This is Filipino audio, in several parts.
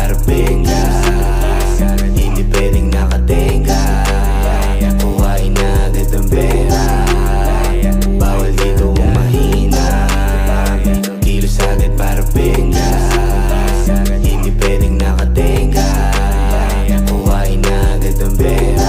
parabenga. Hindi pwedeng nakatenga. Kuhain na agad ang pera. Bawal dito ang mahina. Kilos agad parabenga. Hindi pwedeng nakatenga. Kuhain na agad ang pera.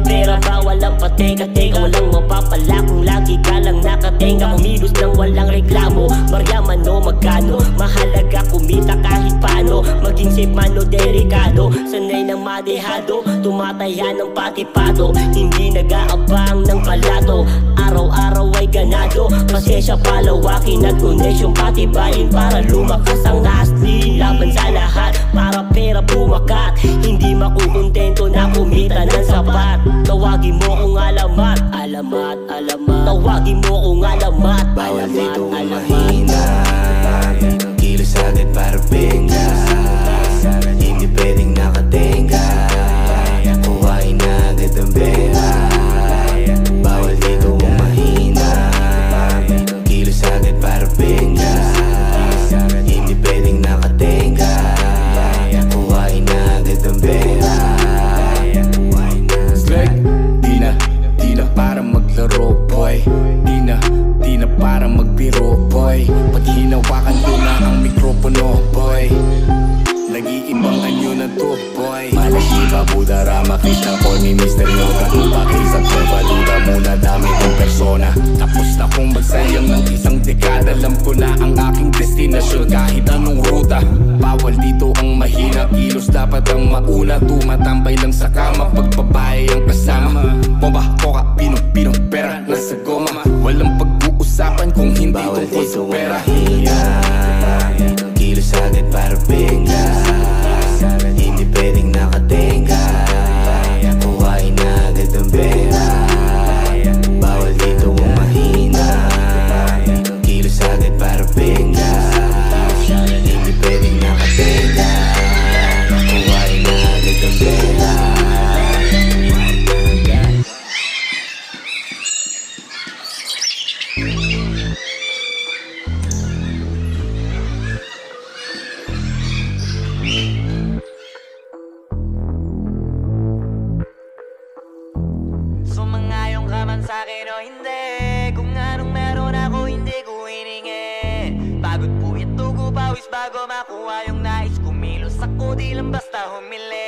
Pera, bawal ang pateka-teka. Walang mapapala kung lagi ka lang nakatenga. Kumilos nang walang reklamo, maryaman o magkano. Mahalaga kumita kahit paano. Maging safe man o delikado. Sanay ng madehado, tumataya ng patipado. Hindi nag-aabang ng palato. Araw-araw ay ganado. Pasensya palawakin at koneksyon patibayin para lumakas ang nasli. Laban sa lahat para pera bumakat. Hindi makukontento na kumita ng sapat. Tawagin mo kung alamat. Tawagin mo kung alamat. Bawal dito ang mahina. Kilos agad parabenga. Hindi pwedeng nakatenga. Kuhain na agad ang pera. Bawal dito ang mahina. Kilos agad parabenga. Hindi pwedeng nakatenga. Kuhain na agad ang pera. Slag, di na para maglaro boy. Di na para magbiro boy. Pag hinawakan ko na ang mikropono boy, nag-iibang anyo na to boy. Malakiba budara, makita ko ni Mr. Yoga. Pakisap ko valuda muna dami kong persona. Tapos na kong magsayang ng isang dekada. Alam ko na ang aking destinasyon kahit anong ruta. Bawal dito ang mahina, kilos dapat ang mauna. Tumatambay lang sa kama pag babae ang kasama. Bomba, koka, pino, pera, nasa goma. Walang pag-uusapan kung hindi bawal tungkol sa dito pera. mahina. Kilos agad parabenga. Hindi pwedeng nakatenga. Kuhain na agad ang pera. Bawal dito ang mahina. Kilos agad parabenga. Hindi pwedeng nakatenga. Kuhain na agad ang pera. Sumangayong ka man sa'kin o hindi. Kung anong meron ako hindi ko hiningi. Pagod po ito ko pawis bago makuha yung nais. Kumilos ako di lang basta humili.